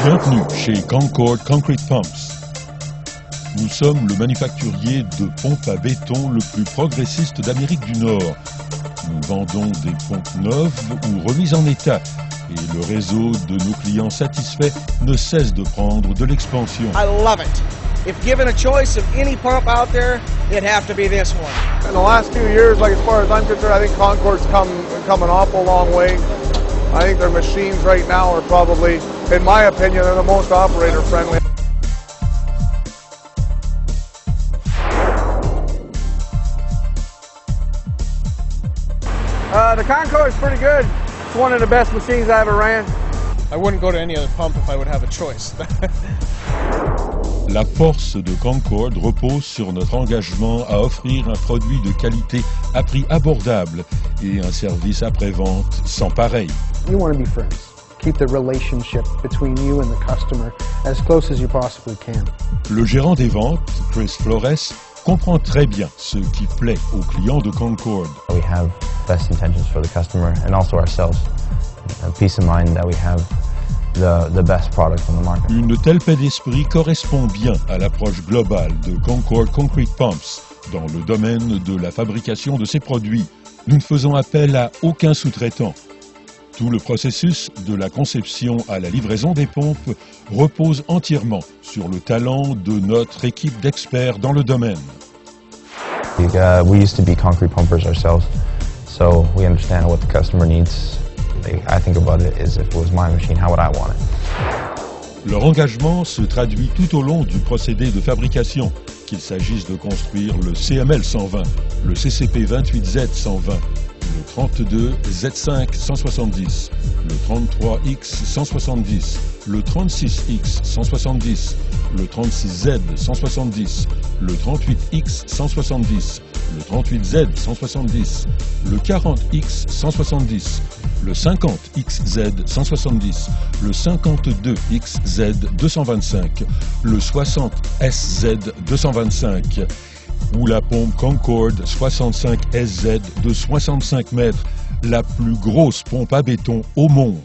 Bienvenue chez Concord Concrete Pumps. Nous sommes le manufacturier de pompes à béton le plus progressiste d'Amérique du Nord. Nous vendons des pompes neuves ou remises en état et le réseau de nos clients satisfaits ne cesse de prendre de l'expansion. I love it. If given a choice of any pump out there, it'd have to be this one. In the last few years, like as far as I'm concerned, I think Concord's come an awful long way. I think their machines right now are probably, in my opinion, they're the most operator friendly. The Concord is pretty good. It's one of the best machines I ever ran. I wouldn't go to any other pump if I would have a choice. La force de Concord repose sur notre engagement à offrir un produit de qualité à prix abordable et un service après-vente sans pareil. You want to be friends. Keep the relationship between you and the customer as close as you possibly can. Le gérant des ventes, Chris Flores, comprend très bien ce qui plaît aux clients de Concord. We have best intentions for the customer and also ourselves. A peace of mind that we have the best product on the market. Une telle paix d'esprit correspond bien à l'approche globale de Concord Concrete Pumps dans le domaine de la fabrication de ses produits. Nous ne faisons appel à aucun sous-traitant. Tout le processus, de la conception à la livraison des pompes, repose entièrement sur le talent de notre équipe d'experts dans le domaine. We used to be concrete pumpers ourselves, so we understand what the customer needs. I think about it as if it was my machine, how would I want it? Leur engagement se traduit tout au long du procédé de fabrication, qu'il s'agisse de construire le CML 120, le CCP 28Z 120, le 32 Z5 170, le 33X 170, le 36X 170, le 36Z 170, le 38X 170, le 38Z 170, le 40X 170, le 50XZ 170, le 52XZ 225, le 60SZ 225 ou la pompe Concord 65SZ de 65 mètres, la plus grosse pompe à béton au monde.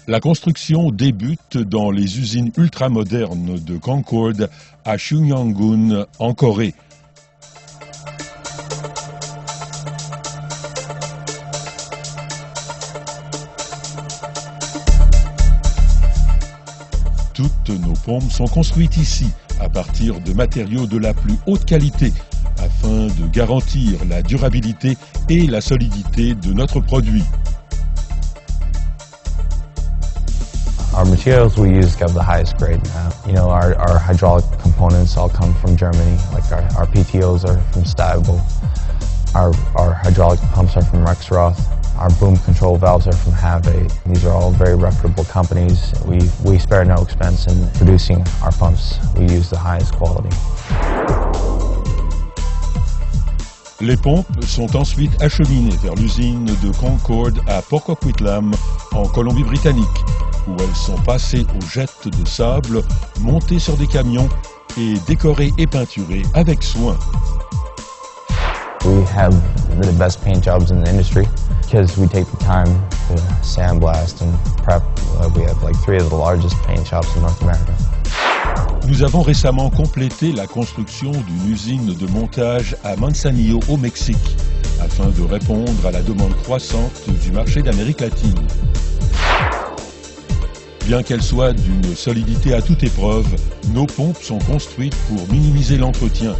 La construction débute dans les usines ultramodernes de Concord à Chungcheongun, en Corée. Toutes nos pompes sont construites ici, à partir de matériaux de la plus haute qualité, afin de garantir la durabilité et la solidité de notre produit. Our materials we use have the highest grade. Our hydraulic components all come from Germany. Like our PTOs are from Styvable. Our hydraulic pumps are from Rexroth. Our boom control valves are from Have8. These are all very reputable companies. We spare no expense in producing our pumps. We use the highest quality. Les pompes sont ensuite acheminées vers l'usine de Concord à Port Coquitlam, en Colombie-Britannique, où elles sont passées aux jettes de sable, montées sur des camions et décorées et peinturées avec soin. We have the best paint jobs in the industry because we take the time to sandblast and prep. We have like 3 of the largest paint shops in North America. Nous avons récemment complété la construction d'une usine de montage à Manzanillo au Mexique, afin de répondre à la demande croissante du marché d'Amérique latine. Bien qu'elles soient d'une solidité à toute épreuve, nos pompes sont construites pour minimiser l'entretien.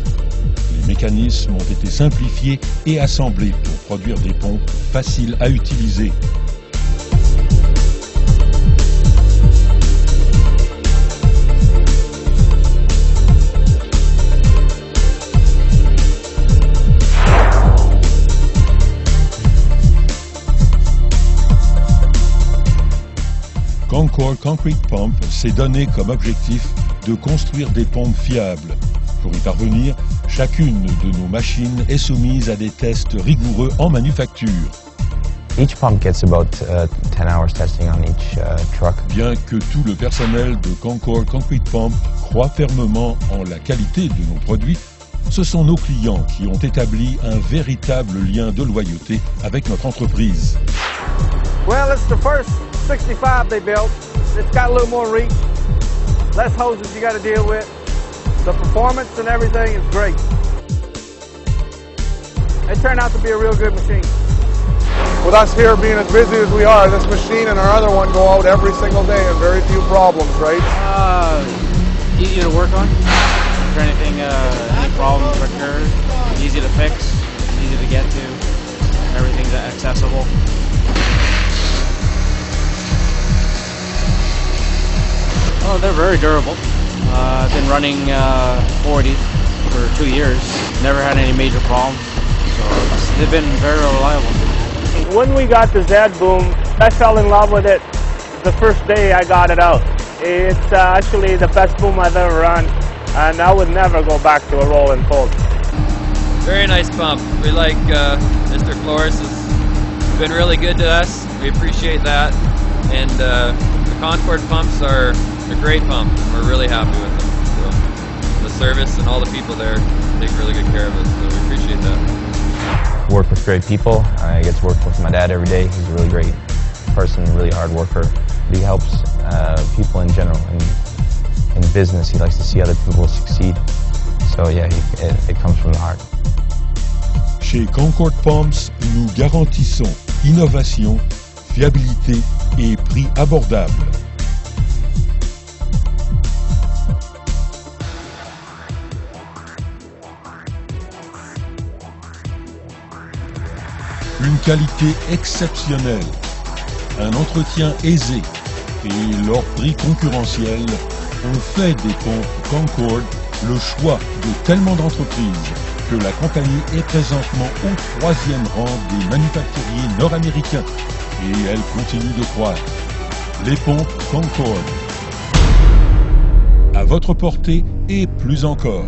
Les mécanismes ont été simplifiés et assemblés pour produire des pompes faciles à utiliser. Concord Concrete Pump s'est donné comme objectif de construire des pompes fiables. Pour y parvenir, chacune de nos machines est soumise à des tests rigoureux en manufacture. Each pump gets about 10 hours testing on each truck. Bien que tout le personnel de Concord Concrete Pump croit fermement en la qualité de nos produits, ce sont nos clients qui ont établi un véritable lien de loyauté avec notre entreprise. Well, it's the first 65 they built. It's got a little more reach, less hoses you got to deal with. The performance and everything is great. It turned out to be a real good machine. With us here being as busy as we are, this machine and our other one go out every single day and very few problems, right? Easy to work on. For anything, any problems occur, easy to fix, easy to get to. Everything's accessible. Oh, they're very durable. I've been running 40 for 2 years. Never had any major problems. So they've been very reliable. When we got the Z-Boom, I fell in love with it the first day I got it out. It's actually the best boom I've ever run, and I would never go back to a roll and fold. Very nice pump. We like Mr. Flores has been really good to us. We appreciate that. And the Concord pumps are a great pump. We're really happy with them. So the service and all the people there take really good care of us, so we appreciate that. Work with great people. I get to work with my dad every day. He's a really great person, really hard worker. He helps people in general. In business, he likes to see other people succeed. So yeah, it comes from the heart. Chez Concord Pumps, nous garantissons innovation, fiabilité et prix abordable. Une qualité exceptionnelle, un entretien aisé et leur prix concurrentiel ont fait des pompes Concord le choix de tellement d'entreprises que la compagnie est présentement au 3e rang des manufacturiers nord-américains et elle continue de croître. Les pompes Concord, à votre portée et plus encore.